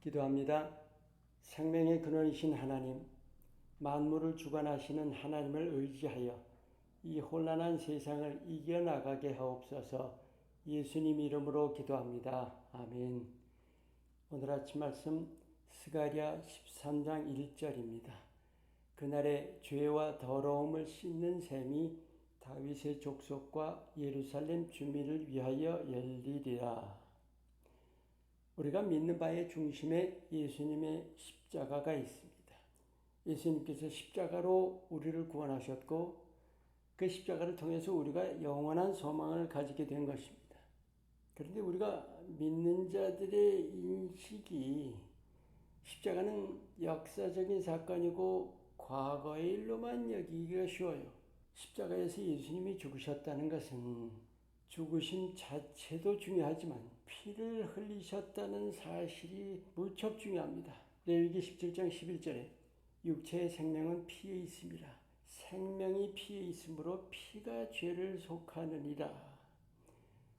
기도합니다. 생명의 근원이신 하나님, 만물을 주관하시는 하나님을 의지하여 이 혼란한 세상을 이겨나가게 하옵소서. 예수님 이름으로 기도합니다. 아멘. 오늘 아침 말씀 스가랴 13장 1절입니다. 그날에 죄와 더러움을 씻는 셈이 다윗의 족속과 예루살렘 주민을 위하여 열리리라. 우리가 믿는 바의 중심에 예수님의 십자가가 있습니다. 예수님께서 십자가로 우리를 구원하셨고 그 십자가를 통해서 우리가 영원한 소망을 가지게 된 것입니다. 그런데 우리가 믿는 자들의 인식이 십자가는 역사적인 사건이고 과거의 일로만 여기기가 쉬워요. 십자가에서 예수님이 죽으셨다는 것은 죽으심 자체도 중요하지만 피를 흘리셨다는 사실이 무척 중요합니다. 레위기 17장 11절에 육체의 생명은 피에 있음이라. 생명이 피에 있으므로 피가 죄를 속하느니라.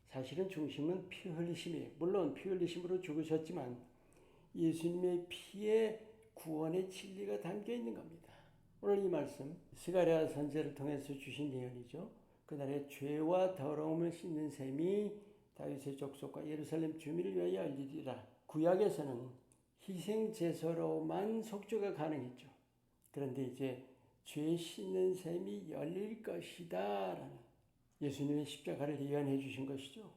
사실은 중심은 피 흘리심이에요. 물론 피 흘리심으로 죽으셨지만 예수님의 피에 구원의 진리가 담겨 있는 겁니다. 오늘 이 말씀 스가랴 선지자를 통해서 주신 예언이죠. 그날에 죄와 더러움을 씻는 셈이 다윗의 족속과 예루살렘 주민을 위하여 열리리라. 구약에서는 희생 제사로만 속죄가 가능했죠. 그런데 이제 죄 씻는 셈이 열릴 것이다 라는 예수님의 십자가를 예언해 주신 것이죠.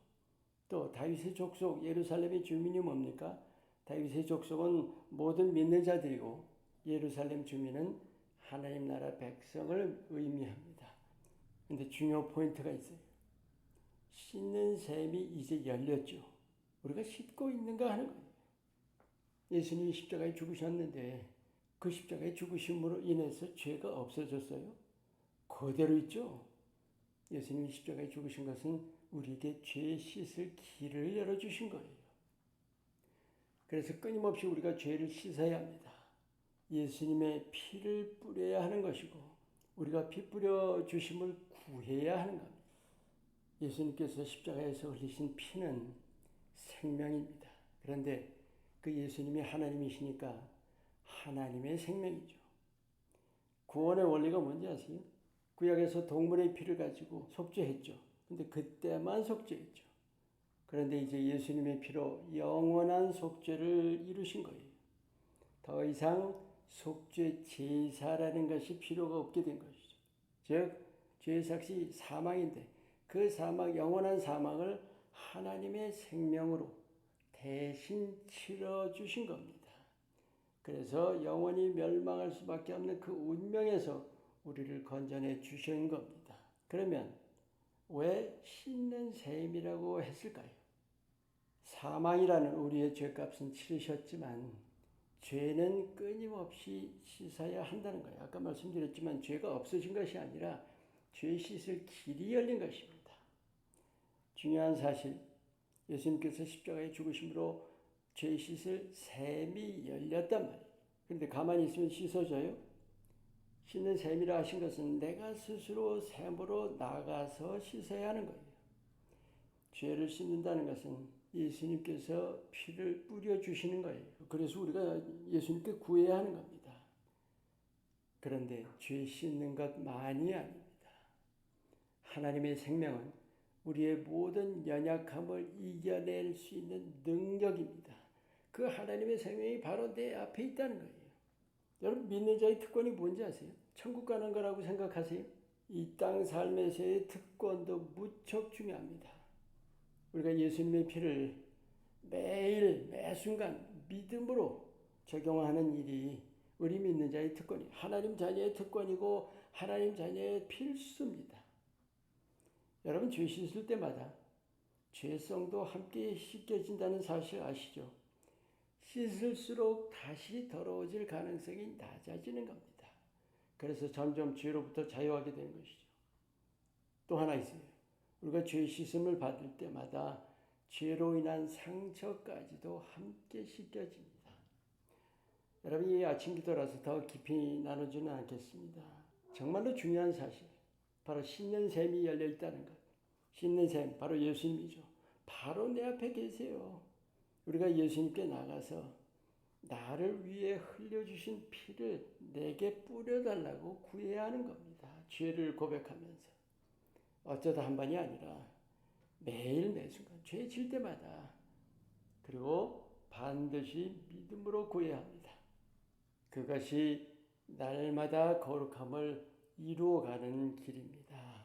또 다윗의 족속 예루살렘의 주민이 뭡니까? 다윗의 족속은 모든 믿는 자들이고 예루살렘 주민은 하나님 나라 백성을 의미합니다. 근데 중요 포인트가 있어요. 씻는 셈이 이제 열렸죠. 우리가 씻고 있는가 하는 거예요. 예수님이 십자가에 죽으셨는데 그 십자가의 죽으심으로 인해서 죄가 없어졌어요? 그대로 있죠. 예수님이 십자가에 죽으신 것은 우리에게 죄 씻을 길을 열어주신 거예요. 그래서 끊임없이 우리가 죄를 씻어야 합니다. 예수님의 피를 뿌려야 하는 것이고 우리가 피 뿌려 주심을 구해야 하는 겁니다. 예수님께서 십자가에서 흘리신 피는 생명입니다. 그런데 그 예수님이 하나님이시니까 하나님의 생명이죠. 구원의 원리가 뭔지 아세요? 구약에서 동물의 피를 가지고 속죄했죠. 근데 그때만 속죄했죠. 그런데 이제 예수님의 피로 영원한 속죄를 이루신 거예요. 더 이상 속죄 제사라는 것이 필요가 없게 된 것이죠. 즉 죄의 삭시 사망인데 그 사망, 영원한 사망을 하나님의 생명으로 대신 치러주신 겁니다. 그래서 영원히 멸망할 수밖에 없는 그 운명에서 우리를 건져내 주신 겁니다. 그러면 왜 씻는 셈이라고 했을까요? 사망이라는 우리의 죄값은 치르셨지만 죄는 끊임없이 씻어야 한다는 거예요. 아까 말씀드렸지만 죄가 없어진 것이 아니라 죄 씻을 길이 열린 것입니다. 중요한 사실, 예수님께서 십자가에 죽으심으로 죄 씻을 셈이 열렸단 말이에요. 그런데 가만히 있으면 씻어져요? 씻는 셈이라 하신 것은 내가 스스로 셈으로 나가서 씻어야 하는 거예요. 죄를 씻는다는 것은 예수님께서 피를 뿌려주시는 거예요. 그래서 우리가 예수님께 구해야 하는 겁니다. 그런데 죄 씻는 것만이 아닙니다. 하나님의 생명은 우리의 모든 연약함을 이겨낼 수 있는 능력입니다. 그 하나님의 생명이 바로 내 앞에 있다는 거예요. 여러분 믿는 자의 특권이 뭔지 아세요? 천국 가는 거라고 생각하세요? 이 땅 삶에서의 특권도 무척 중요합니다. 우리가 예수님의 피를 매일 매순간 믿음으로 적용하는 일이 우리 믿는 자의 특권이 하나님 자녀의 특권이고 하나님 자녀의 필수입니다. 여러분 죄 씻을 때마다 죄성도 함께 씻겨진다는 사실 아시죠? 씻을수록 다시 더러워질 가능성이 낮아지는 겁니다. 그래서 점점 죄로부터 자유하게 되는 것이죠. 또 하나 있어요. 우리가 죄 씻음을 받을 때마다 죄로 인한 상처까지도 함께 씻겨집니다. 여러분 이 아침 기도라서 더 깊이 나누지는 않겠습니다. 정말로 중요한 사실, 바로 씻는 셈이 열려 있다는 것. 씻는 셈, 바로 예수님이죠. 바로 내 앞에 계세요. 우리가 예수님께 나가서 나를 위해 흘려주신 피를 내게 뿌려달라고 구해야 하는 겁니다. 죄를 고백하면서. 어쩌다 한 번이 아니라 매일 매순간 죄 질 때마다, 그리고 반드시 믿음으로 구해야 합니다. 그것이 날마다 거룩함을 이루어가는 길입니다.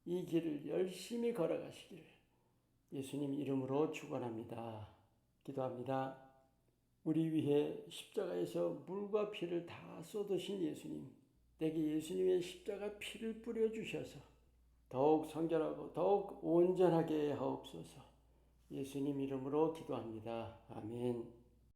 이 길을 열심히 걸어가시기를 예수님 이름으로 축원합니다. 기도합니다. 우리 위해 십자가에서 물과 피를 다 쏟으신 예수님, 내게 예수님의 십자가 피를 뿌려주셔서 더욱 성결하고 더욱 온전하게 하옵소서. 예수님 이름으로 기도합니다. 아멘.